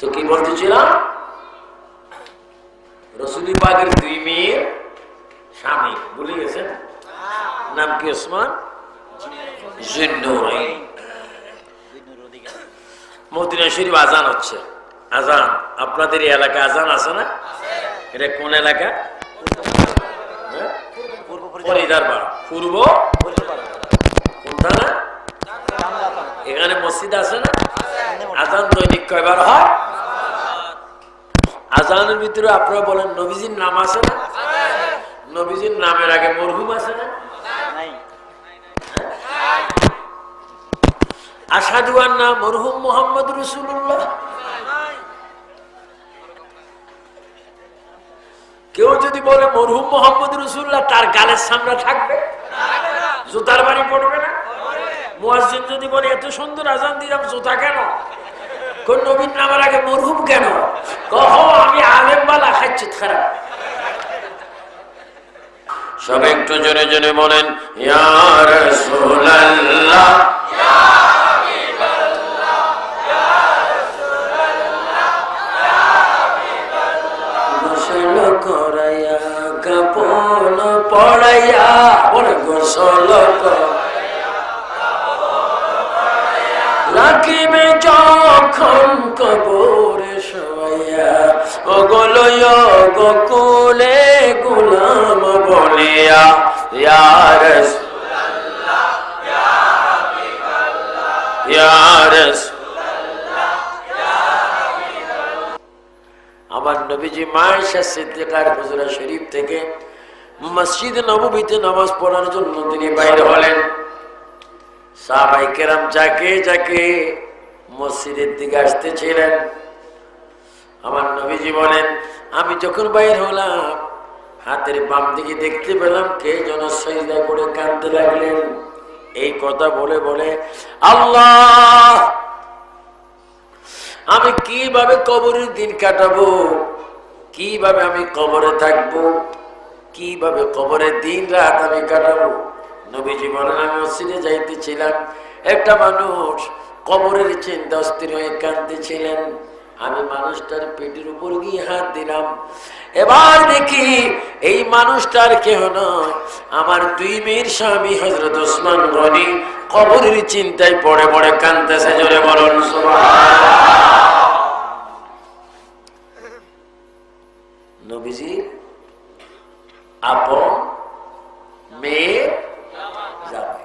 তো কি বলতেছিলাম, রাসূল পাকের দুই মেয়ের স্বামী ভুলে গেছেন, নাম কি? ওসমান যুন্নুরাইন। মদিনা শরীফ আজান হচ্ছে, আজান আপনাদের এই এলাকায় আজান আছে না? এটা কোন এলাকা? পূর্ব কোনটা না? এখানে মসজিদ আছে না? আজান দৈনিক কয়বার হয়? আজানের ভিতরে আপনারা বলেন নবীজির নাম আছে না? নবীজির নামের আগে মরহুম আছে না? আশহাদু আন্না মরহুম মুহাম্মদ রাসূলুল্লাহ। কেউ যদি বলে মরহুম মুহাম্মদ রাসূলুল্লাহ, তার গালের সামনে থাকবে, জুতার বাড়ি পড়বে না? মুয়াজ্জিন যদি বলে এত সুন্দর আজান দিলাম, জুতা কেন? কোন নবীর নামের আগে মরহুম কেন? কহ আমি আলেম বালা খাচ্ছি খারাপ। সব একটু জোরে জোরে বলেন ইয়া রাসূলুল্লাহ, ইয়া হাবিবাল্লাহ, ইয়া রাসূলুল্লাহ, ইয়া হাবিবাল্লাহ। গোসল করায়া কাপন পড়াইয়া, বলে গোসল করায়া কাপন পড়াইয়া, রাখিবে যখন কবরে শোয়া, ওগলয় গোকুলে গোলাম বলিয়া, ইয়া রাসূলুল্লাহ, ইয়া হাবিবাল্লাহ, ইয়া রাসূলুল্লাহ, ইয়া হাবিবাল্লাহ। আমার নবীজি মা আয়েশা সিদ্দিকার হুজরা শরীফ থেকে মসজিদ নববীতে নামাজ পড়ার জন্য তিনি বাইরে হলেন। সাহাবায়ে কেরাম যাকে যাকে মসজিদের দিকে আসতেছিলেন, আমার নবীজি বলেন আমি যখন বাইর হলাম, হাতের বাম দিকে দেখতে পেলাম কে যেন সিজদা করে কাঁদতে লাগলেন। এই কথা বলে বলে আল্লাহ, আমি কিভাবে কবরের দিন কাটাবো, কিভাবে আমি কবরে থাকবো, কিভাবে কবরের দিন রাত আমি কাটাবো। নবীজি বলেন আমি মসজিদে যাইতেছিলাম, একটা মানুষ কবরের চিন্তা অস্থির হয়ে কাঁদতেছিলেন। আমি মানুষটার পেটের উপর গিয়ে হাত দিলাম, এবার দেখি এই মানুষটার কেহ নয়, আমার দুই মেয়ের স্বামী হযরত ওসমান গনি কবরের চিন্তায় পড়ে পড়ে কাঁদতেছে। জোরে বলুন সুবহানাল্লাহ। নবীজি আপন মেয়ে যাবে,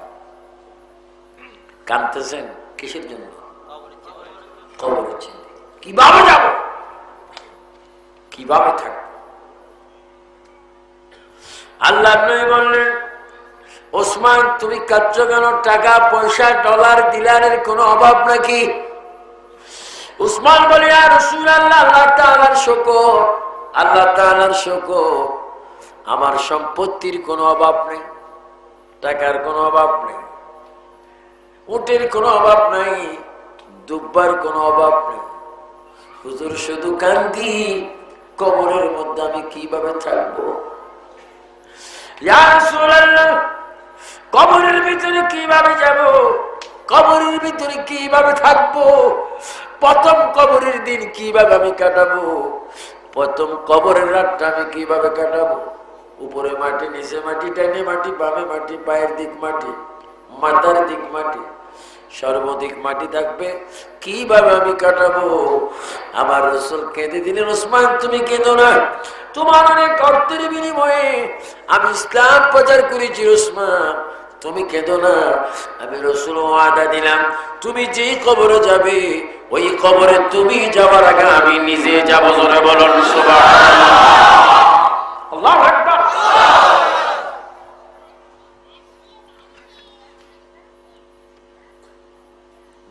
কাঁদতেছেন কিসের জন্য? কবরের চিন্তা। কিভাবে যাব, কিভাবে থাকবো? আল্লাহ নবী বললেন ওসমান তুমি কাঁদছো কেন? টাকা পয়সা ডলার দিলারের কোনো অভাব নাকি? ওসমান বলে ইয়া রাসূলুল্লাহ, আল্লাহ তাআলার শুকর, আল্লাহ তাআলার শুকর, আমার সম্পত্তির কোনো অভাব নেই, টাকার কোনো অভাব নেই, উটের কোনো অভাব নাই, দুব্বার কোনো অভাব নেই। হুজুর শুধু কান্দি, কবরের মধ্যে আমি কিভাবে থাকবো? ইয়া রাসূলুল্লাহ, কবরের ভিতরে কিভাবে যাব, কবরের ভিতরে কিভাবে থাকবো, প্রথম কবরের দিন কিভাবে আমি কাটাবো, প্রথম কবরের রাতটা আমি কিভাবে কাটাবো? উপরে মাটি, নিচে মাটি, ডাইনে মাটি, বামে মাটি, পায়ের দিক মাটি, মাথার দিক মাটি, সর্বদিক মাটি থাকবে, কিভাবে আমি কাটাবো? আমার রাসূল কেঁদে দিলেন ওসমান তুমি কেঁদো না, তোমার অনেক অর্থের বিনিময়ে আমি ইসলাম প্রচার করেছি ওসমান, তুমি কেঁদো না। আমি রাসূল ওয়াদা দিলাম তুমি যেই কবরে যাবে ওই কবরে তুমি যাওয়ার আগে আমি নিজে যাব। জোরে বলুন সুবহানাল্লাহ। আল্লাহু আকবার।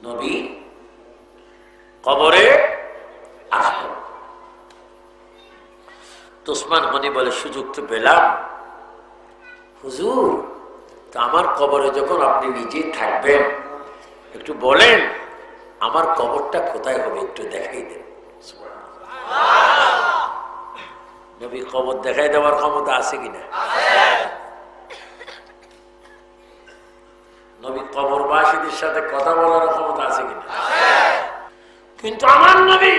নবী কবরে আসবেন। ওসমান গনি বলে সুযোগ তো পেলাম হুজুর, তো আমার কবরে যখন আপনি নিজে থাকবেন একটু বলেন আমার কবরটা কোথায় হবে একটু দেখাই দেন। নবী কবর দেখাই দেওয়ার ক্ষমতা আছে কিনা? নবী কবরবাসীদের সাথে কথা বলার ক্ষমতা আছে কিনা? কিন্তু আমার নবী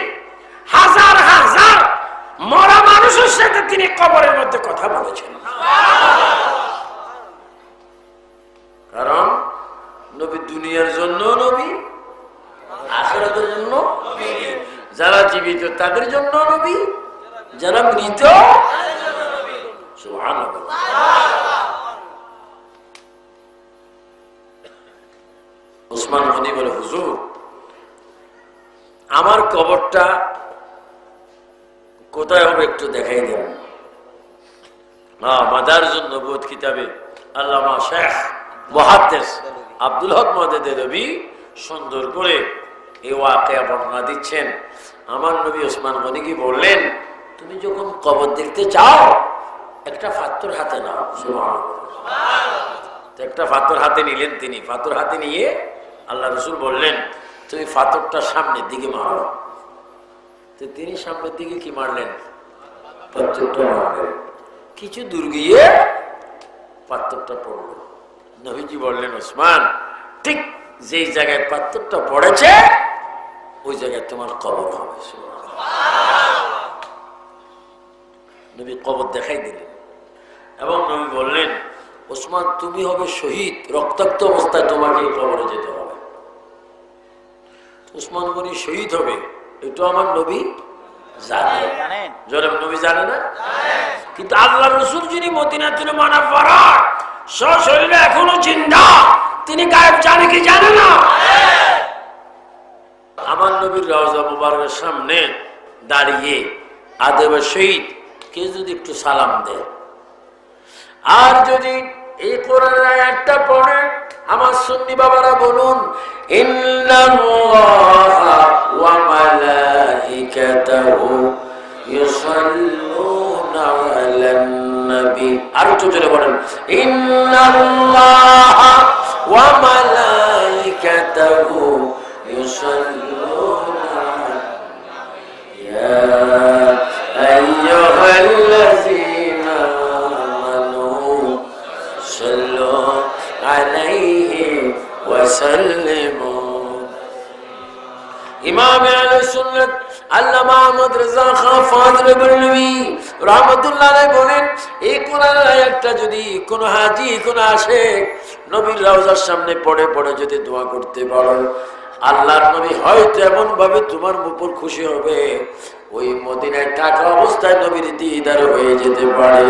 সাথে তিনি কবরের মধ্যে কথা বলেছেন। কারণ নবী দুনিয়ার জন্য নবী, আখিরাতের জন্য, যারা জীবিত তাদের জন্য নবী, যারা মৃত সুবহানাল্লাহ। ওসমান গনি বলে, হুজুর আমার কবরটা কোথায় হবে একটু দেখাই দেন। মাদারিজুন নবুওয়াত কিতাবে আল্লামা শেখ মুহাদ্দিস আব্দুল হক দেহলভী সুন্দর করে এই ওয়াকিয়া বর্ণনা দিচ্ছেন। আমার নবী ওসমান গনি কি বললেন, তুমি যখন কবর দেখতে চাও একটা পাথর হাতে নাও। সুবহানাল্লাহ। একটা পাথর হাতে নিলেন তিনি। পাথর হাতে নিয়ে আল্লাহ রসুল বললেন, তুমি পাথরটা সামনের দিকে মারো। তো তিনি সামনের দিকে কি মারলেন? পাথরটা মারলেন। কিছু দূর গিয়ে পাথরটা পড়লো। নবীজি বললেন, ওসমান ঠিক যেই জায়গায় পাথরটা পড়েছে ওই জায়গায় তোমার কবর হবে। নবী কবর দেখাই দিলেন এবং নবী বললেন, ওসমান তুমি হবে শহীদ, রক্তাক্ত অবস্থায় তোমাকে কবরে যেতে হবে। ওসমান গনি শহীদ হবে, এটা আমার নবী জানেন। জনাব নবী জানে না? কিন্তু আল্লাহ রসুল যিনি মদিনাতুল মুনাওয়ারা সশরীরে এখনো জিন্দা, তিনি গায়েব জানে কি জানে না? আমার নবীর রওজা মুবারকের সামনে দাঁড়িয়ে আদেবে শহীদ কে যদি একটু সালাম দেয়, আর যদি এই কোরআনের আয়াতটা পড়ে, আমার সুন্নি বাবারা বলুন, ইন্নাল্লাহা ওয়া মালাইকাতাহু ইউসাল্লুনা আলান নবী। আর একটু জোরে বলেন, ইন্নাল্লাহা ওয়া মালাইকাতাহু ইউসাল্লুনা ইয়া আইয়ুহাল্লাযীনা আমানু সাল্লু আলাইহি ওয়া সাল্লিমু। ইমাম আহলে সুন্নাত আল্লামা আহমদ রেজা খান ফাজলে বরেলভী রাহমাতুল্লাহ আলাইহি বলেন, এই কোরআনের আয়াতটা যদি কোন হাজী কোন আশিক নবীর রওজার সামনে পড়ে পড়ে যদি দোয়া করতে পারো, আল্লাহর নবী হয়তো এমন ভাবে তোমার উপর খুশি হবে, ওই মদিনায় থাকা অবস্থায় নবীর দিদার হয়ে যেতে পারে।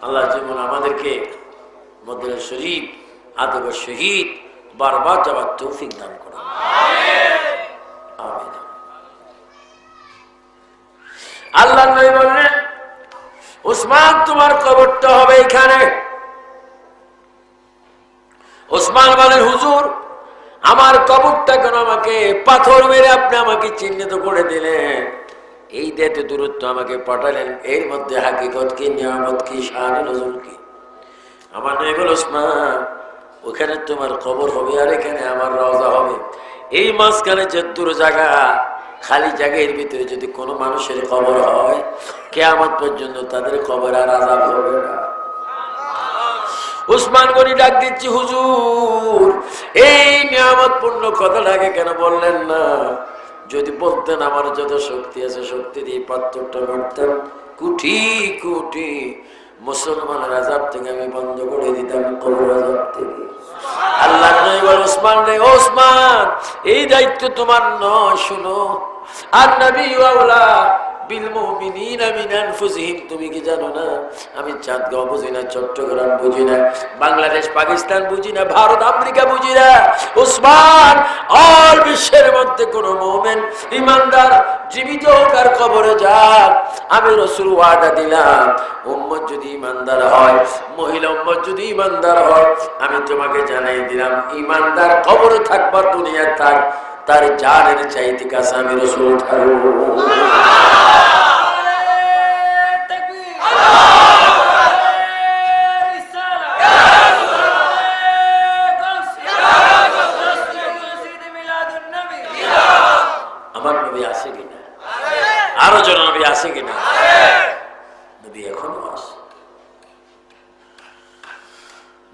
আল্লাহ যেমন আমাদেরকে মদিনা শরীফ আদবে শহীদ বারবার যাওয়ার তৌফিক দান করেন। আমিন। আল্লাহ নবী বললেন, ওসমান তোমার কবরটা হবে এখানে। ওসমান বলেন, হুজুর আমার কবরটা কেন আমাকে পাথর মেরে আপনি আমাকে চিহ্নিত করে দিলেন, এই দেতে দূরত্ব আমাকে পাঠালেন, এর মধ্যে হাকিকত কি, নিয়ামত কি, শান নজুল কি? আমার নবী বলে, ওসমান ওখানে তোমার কবর হবে আর এখানে আমার রওজা হবে। এই মাঝখানে যে দূর জায়গা, খালি জায়গার ভিতরে যদি কোনো মানুষের কবর হয়, কিয়ামত পর্যন্ত তাদের কবর আর আযাব হবে না। ওসমান গনি ডাক দিচ্ছি, হুজুর এই নিয়ামত পূর্ণ কথাটাকে কেন বললেন না? যদি বলতেন আমার যত শক্তি আছে শক্তি দিয়ে পাথরটা মারতাম, কোটি কোটি মুসলমানের আযাব থেকে আমি বন্ধ করে দিতাম, কবর আযাব থেকে। আল্লাহ নবী বলেন, ওসমান রে, ওসমান এই দায়িত্ব তোমার নয়, শুনো। আর নবী আওলা বিল মুমিনিনা মিন আনফুসিহিম, তুমি কি জানো না আমি চাঁদগাঁও বুঝি না, চট্টগ্রাম বুঝি না, বাংলাদেশ পাকিস্তান বুঝি না, ভারত আমেরিকা বুঝি না। ওসমান অল বিশ্বের মধ্যে কোন মুমিন ইমানদার জীবিত হোক আর কবরে যাক, আমি রাসূল ওয়াদা দিলাম, উম্মত যদি ইমানদার হয়, মহিলা উম্মত যদি ইমানদার হয়, আমি তোমাকে জানাই দিলাম, ইমানদার কবরে থাকবার দুনিয়া থাক, তার জানের চাইতে কাছে আমি রাসূল থাকব। আমার নবী আছে কিনা? আরো জন নবী আছে কিনা? নবী এখনো আছে,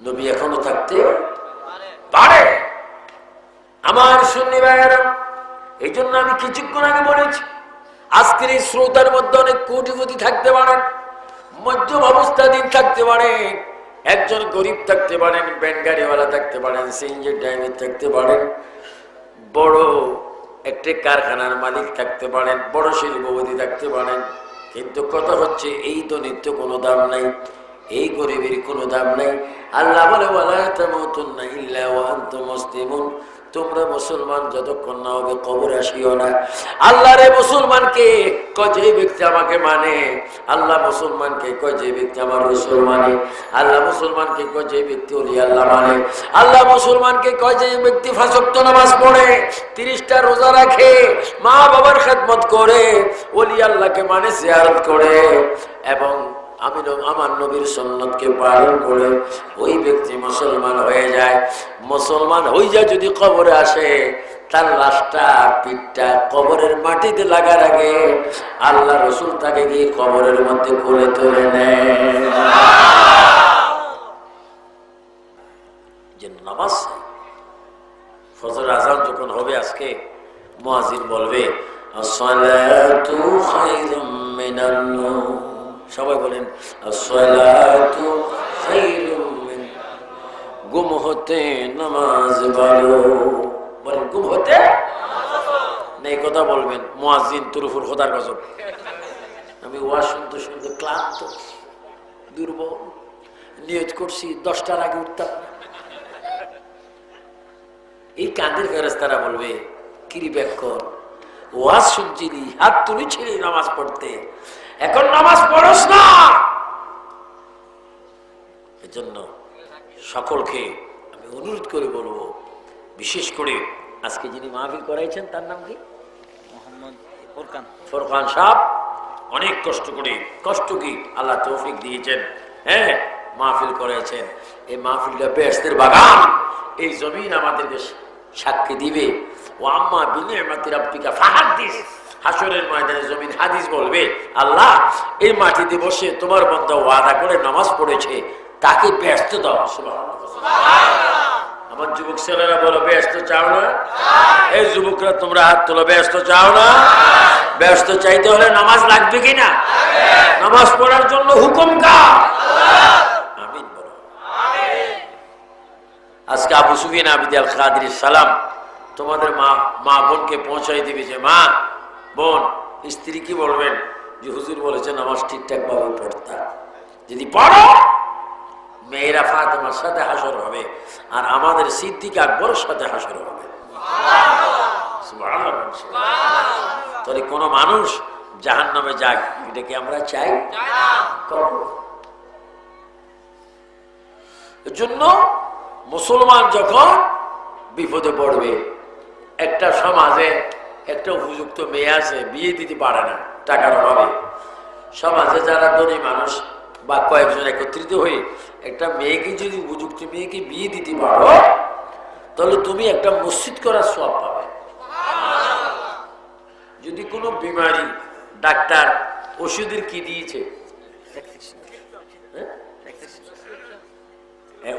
নবী এখনো থাকতে পারে। আমার সুন্নি ভাইয়েরা, এই জন্য আমি কিছুক্ষণ আগে বলেছি, আজকের এই শ্রোতার মধ্যে অনেক কোটিপতি থাকতে পারেন, মধ্যম অবস্থাধীন থাকতে পারেন, একজন গরিব থাকতে পারেন, ব্যান গাড়িওয়ালা থাকতে পারেন, সিএনজি ড্রাইভার থাকতে পারেন, বড় একটা কারখানার মালিক থাকতে পারেন, বড় শিল্পপতি থাকতে পারেন। কিন্তু কথা হচ্ছে এই ধনীর কোনো দাম নাই, এই গরিবের কোনো দাম নাই। আল্লাহ বলে ওয়ালা তামুতুন্না ইল্লা ওয়া আনতুম মুসলিমুন, তোমরা মুসলমান যতক্ষণ না হবে কবর আসিও না। আল্লাহ রে মুসলমানকে কয় যে ব্যক্তি আমাকে মানে, আল্লাহ মুসলমানকে কয় যে ব্যক্তি আমার রাসূল মানে, আল্লাহ মুসলমানকে কয় যে ব্যক্তি ওলি আল্লাহ মানে, আল্লাহ মুসলমানকে কয় যে ব্যক্তি 5 ওয়াক্ত নামাজ পড়ে, 30টা রোজা রাখে, মা বাবার খেদমত করে, ওলি আল্লাহকে মানে জিয়ারত করে এবং আমি আমার নবীর সুন্নতকে পালন করে ওই ব্যক্তি মুসলমান হয়ে যায়। মুসলমান হয়ে যায় যদি কবরে আসে, তার লাশটা পিঠটা কবরের মাটিতে লাগার আগে আল্লাহ রসুল তাকে গিয়ে কবরের মধ্যে কোলে তুলে নেয়। যে নামাজ ফজর আজান যখন হবে, আজকে মুয়াজ্জিন বলবে আসসালাতু খায়রুম মিনান নাওম, সবাই বলেন আসসালাতু খায়রুম মিন, গুম হতে নামাজ ভালো, বলেন গুম হতে না, এই কথা বলবেন। মুয়াজ্জিন তুরুফুর খোদার গজব, আমি ওয়াজ শুনতে শুনতে ক্লান্ত দুর্বল, নিয়ত করছি 10টার আগে উঠতাম না। এই কাঁদের ফেরেশতারা বলবে কিরি ব্যাক কর, ওয়াজ শুনছিলি, হাত তুলেছিলি নামাজ পড়তে, এখন নামাজ পড়স না। এজন্য সকলকে আমি অনুরোধ করে বলবো, বিশেষ করে আজকে যিনি মাহফিল করাইছেন তার নাম কি? মোহাম্মদ ফোরকান সাহেব। অনেক কষ্ট করে, কষ্ট কি আল্লাহ তৌফিক দিয়েছেন, হ্যাঁ মাহফিল করেছেন। এই মাহফিলটা বেহেশতের বাগান, এই জমিন আমাদেরকে সাক্ষী দিবে। ও আম্মা বিনিআমাতি রাব্বিকা ফাহাদ্দিস, হাসরের ময়দানে জমিন হাদিস বলবে আল্লাহ এই মাটিতে বসে তোমার বান্দা ওয়াদা করে নামাজ পড়েছে, তাকে বেহেশত দাও। সুবহানাল্লাহ। আমার যুবক ছেলেরা বলো বেহেশত চাও না? এই যুবকরা তোমরা হাত তোলো, বেহেশত চাও না? বেহেশত চাইতে হলে নামাজ লাগবে কিনা? নামাজ পড়ার জন্য হুকুম কার? আমিন বলো। আজকে আবু সুফিয়ান আবিদ আল কাদির সালাম তোমাদের মা বোনকে পৌঁছাই দিবে যে মা বোন স্ত্রী কি বলবেন যে হুজুর বলেছে নামাজ ঠিকঠাক ভাবে পড়তা, যদি পড়ো মেয়েরা ফাতেমার সাথে হাসর হবে আর আমাদের সিদ্দিক আকবরের সাথে হাসর হবে। তাহলে কোন মানুষ জাহান্নামে যাক, এটা কি আমরা চাই? এজন্য মুসলমান যখন বিপদে পড়বে, একটা সমাজে একটা উপযুক্ত মেয়ে আছে, বিয়ে দিতে পারে না টাকার অভাবে, সমাজে যারা ধনী মানুষ বা কয়েকজন একত্রিত হয়ে একটা মেয়েকে যদি উপযুক্ত মেয়েকে বিয়ে দিতে পারো, তাহলে তুমি একটা মসজিদ করার সওয়াব পাবে। যদি কোনো বিমারি ডাক্তার ওষুধের কি দিয়েছে,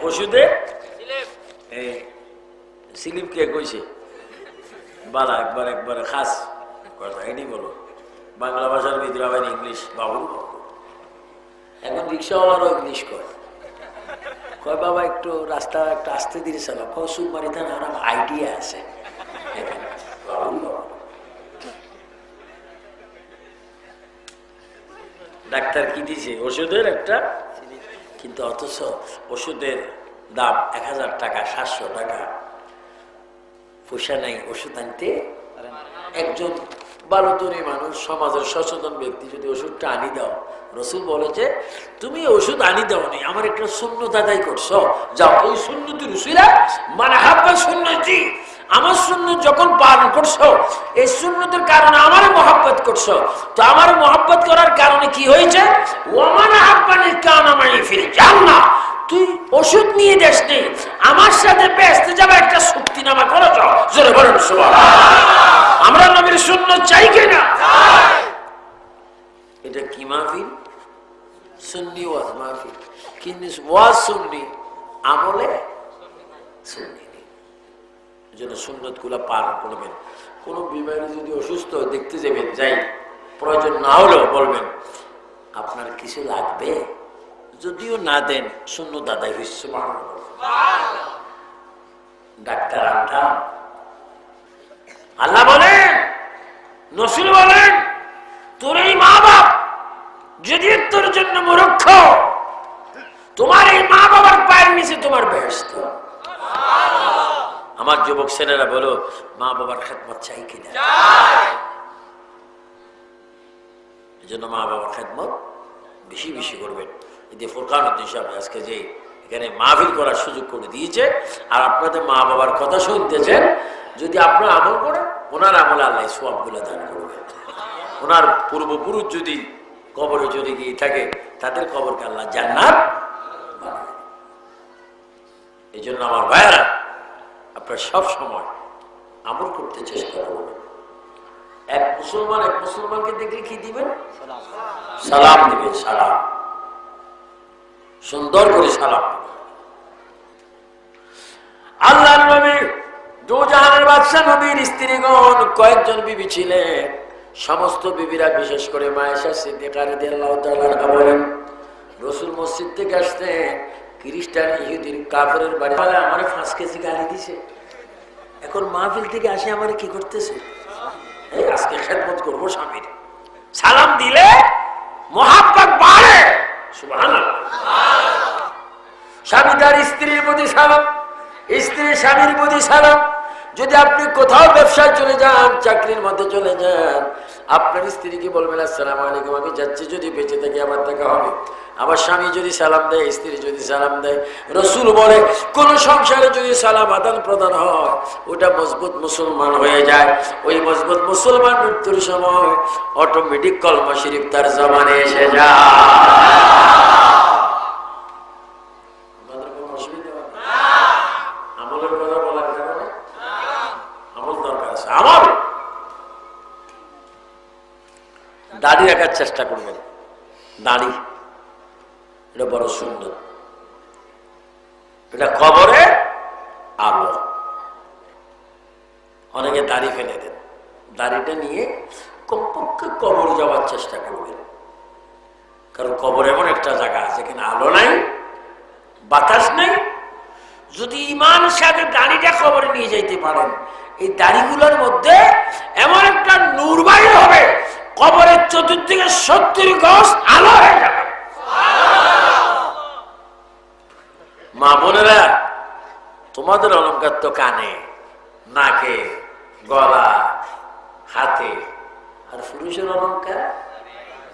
ওষুধে সিলিপ কে কইছে বালা একবার খাস কথা, এটি বলো বাংলা ভাষার ভিতরে আবার ইংলিশ বাবু। এখন রিক্সাওয়ালারও ইংলিশ কয় বাবা একটু রাস্তা একটু আস্তে ধীরে চালাও, কসুর মারিতে না আমার আইডিয়া আছে। ডাক্তার কি দিছে ওষুধের একটা, কিন্তু অথচ ওষুধের দাম 1000 টাকা 700 টাকা, পয়সা নাই ওষুধ আনতে। একজন ভালো ধনী মানুষ সমাজের সচেতন ব্যক্তি যদি ওষুধটা আনি দাও, রসুল বলেছে তুমি ওষুধ আনি দাওনি, আমার একটা সুন্নত আদায় করছো, যাও এই সুন্নতি রসুলা মানে হাব্বা সুন্নতি, আমার সুন্নত যখন পালন করছো, এই সুন্নতের কারণে আমার মহব্বত করছো, তো আমার মহব্বত করার কারণে কি হয়েছে, ওমান হাব্বানি কানা মাই ফিল জান্নাহ, তুই ওষুধ নিয়ে দেশ নেই, আমার সাথে বেহেশতে যাবে একটা চুক্তিনামা করেছ। জোরে বলেন সুবহানাল্লাহ। আমরা নবীর সুন্নাত চাই কিনা? এটা কি মাহফিল? সুন্নি ওয়াজ মাহফিল, কিন্তু ওয়াজ সুন্নি, আমলে সুন্নি। এই জন্য সুন্নতগুলো পালন করবেন। কোনো বিমারি যদি অসুস্থ দেখতে যাবেন, যাই প্রয়োজন না হলেও বলবেন আপনার কিছু লাগবে, যদিও না দেন সুন্নত আদায় হচ্ছে। ডাক্তার আনতাম, আল্লাহ বলেন, নসুল বলেন, তোর এই মা বাপ যদি তোর জন্য মূর্খ, তোমার এই মা বাবার পায়ের নিচে তোমার বেহেশত। আমার যুবক ছেলেরা বলো, মা বাবার খেদমত চাই কিনা? এই জন্য মা বাবার খেদমত বেশি বেশি করবেন। এই যে ফুরকান উদ্দিন সাহেব আজকে যে এখানে মাহফিল করার সুযোগ করে দিয়েছে, আর আপনাদের মা বাবার কথা শুনতেছেন, যদি আপনার আমল করেন, ওনার আমলে আল্লাহ সওয়াবগুলো দান করবেন। ওনার পূর্বপুরুষ যদি কবরে চলে গিয়ে থাকে, তাদের কবরকে আল্লাহ জান্নাত বানাবেন। এই জন্য আমার ভাইয়েরা, আপনার সব সময় আমল করতে চেষ্টা করবেন। এক মুসলমানকে দেখলে কি দিবেন? সালাম দিবেন। সালাম সুন্দর করে সালাম দিবেন। আল্লাহর নবী দু জাহানের বাদশা নবীর স্ত্রীগণ কয়েকজন বিবি ছিলেন। সমস্ত বিবিরা, বিশেষ করে মা আয়েশা সিদ্দিকা রাদিয়াল্লাহু তাআলা আনহা বলেন, রাসূল মসজিদ থেকে আসতেন, খ্রিস্টান ইহুদির কাফেরের বাড়ি আমারে 5 কেজি গালি দিছে। এখন মাহফিল থেকে আসে আমারে কি করতেছে? এই আজকে খেদমত করবো স্বামীর। সালাম দিলে মহাব্বত বাড়ে। সুবহানাল্লাহ। স্বামী তার স্ত্রীর প্রতি সালাম, স্ত্রী স্বামীর প্রতি সালাম। যদি আপনি কোথাও ব্যবসায় চলে যান, চাকরির মধ্যে চলে যান, আপনার স্ত্রীকে বলবেন আসসালামু আলাইকুম, আমি যাচ্ছি, যদি বেঁচে থাকি আবার দেখা হবে। আবার স্বামী যদি সালাম দেয়, স্ত্রী যদি সালাম দেয়, রাসূল বলে কোন সংসারে যদি সালাম আদান প্রদান হয়, ওটা মজবুত মুসলমান হয়ে যায়। ওই মজবুত মুসলমান মৃত্যুর সময় অটোমেটিক কলমা শরীফ তার জবানে এসে যায়। আমলের কথা বলার কারণে আমল দরকার আছে। আমল দাড়ি রাখার চেষ্টা করবেন। দাড়ি এটা বড় সুন্দর, এটা কবরে আলো। অনেকে দাড়ি ফেলে দেন, দাড়িটা নিয়ে কমপক্ষে কবর যাওয়ার চেষ্টা করবেন। কারণ কবর এমন একটা জায়গা যেখানে আলো নাই, বাতাস নেই। যদি ঈমান সাথে দাড়িটা কবরে নিয়ে যাইতে পারেন, এই দাড়িগুলোর মধ্যে এমন একটা নূর বাইর হবে, কবরের চতুর্দিকে 70 গজ আলো হয়ে যাবে। মা বোনেরা, তোমাদের অলংকার তো কানে, নাকে, গলা, হাতে, আর পুরুষের অলংকার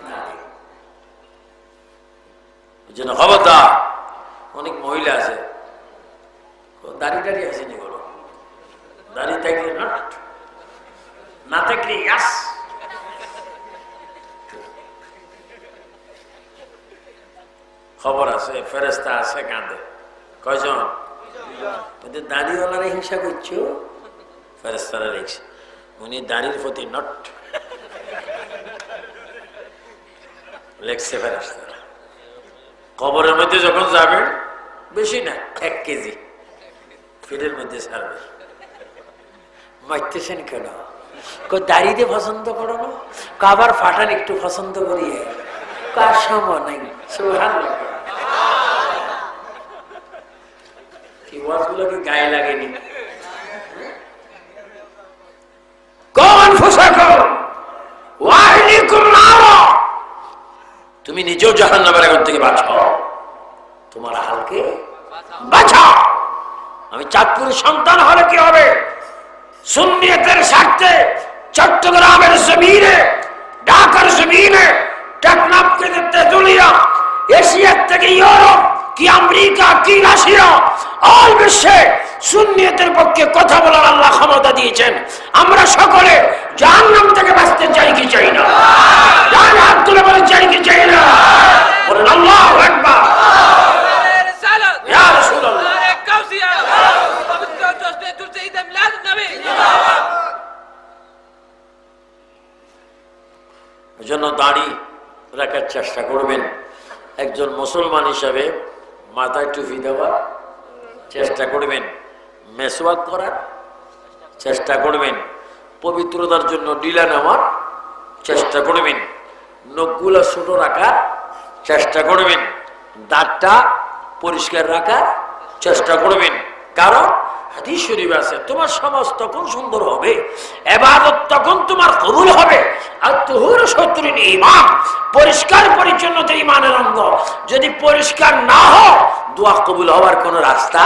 নাকে। ওই জন্য খবরদার, অনেক মহিলা আছে দাড়ি টাড়ি আসেনি, বলো দাড়ি থাকলে নট, না থাকলে ইয়াস। খবর আছে, ফেরেশতা আছে কাঁদে। কয়জন? দাড়িওয়ালারা হিংসা করছো, ফেরেশতারা রেখেছে, উনি দাড়ির প্রতি নট লেখছে ফেরেশতারা। কবরের মধ্যে যখন যাবেন, বেশি না 1 কেজি ফিরের মধ্যে ছাড়বে। মারতেছেন কেন? দাড়িতে পছন্দ করো না, কাবার ফাটান একটু পছন্দ করি, কার সময় নাই। সুবহানাল্লাহ। কি ওয়াজগুলোকে গায়ে লাগেনি? তুমি নিজেও জাহান্নামের আগুন থেকে বাঁচাও, তোমার হালকে বাঁচাও। আমি চাঁদপুরের সন্তান হলে কি হবে? সুন্নিয়তের স্বার্থে চট্টগ্রামের জমিনে, ঢাকার জমিনে, টেকনাফ থেকে তেতুলিয়া, এশিয়া থেকে ইউরোপ, কি আমেরিকা, কি রাশিয়া, অল বিশ্বে সুন্নিয়তের পক্ষে কথা বলার আল্লাহ ক্ষমতা দিয়েছেন। আমরা সকলে জাহান্নাম থেকে বাঁচতে চাই কি চাই না? হাত তুলে বলে চাই কি চাই না? বলেন আল্লাহু আকবার। ইয়া রাসূলুল্লাহ। এজন্য দাড়ি রাখার চেষ্টা করবেন। একজন মুসলমান হিসাবে মাথায় টুপি দেওয়ার চেষ্টা করবেন, মেসওয়াক করার চেষ্টা করবেন পবিত্রতার জন্য ঢিলা নেওয়ার চেষ্টা করবেন, নখগুলো ছোট রাখার চেষ্টা করবেন, দাঁতটা পরিষ্কার রাখার চেষ্টা করবেন। কারণ হাদিস শরীফে আছে তোমার সমাজ তখন সুন্দর হবে, ইবাদত তখন তোমার কবুল হবে। আর তুহুর শত্রুন ঈমান, পরিষ্কার পরিচ্ছন্নতা ঈমানের অঙ্গ। যদি পরিষ্কার না হয় দোয়া কবুল হওয়ার কোনো রাস্তা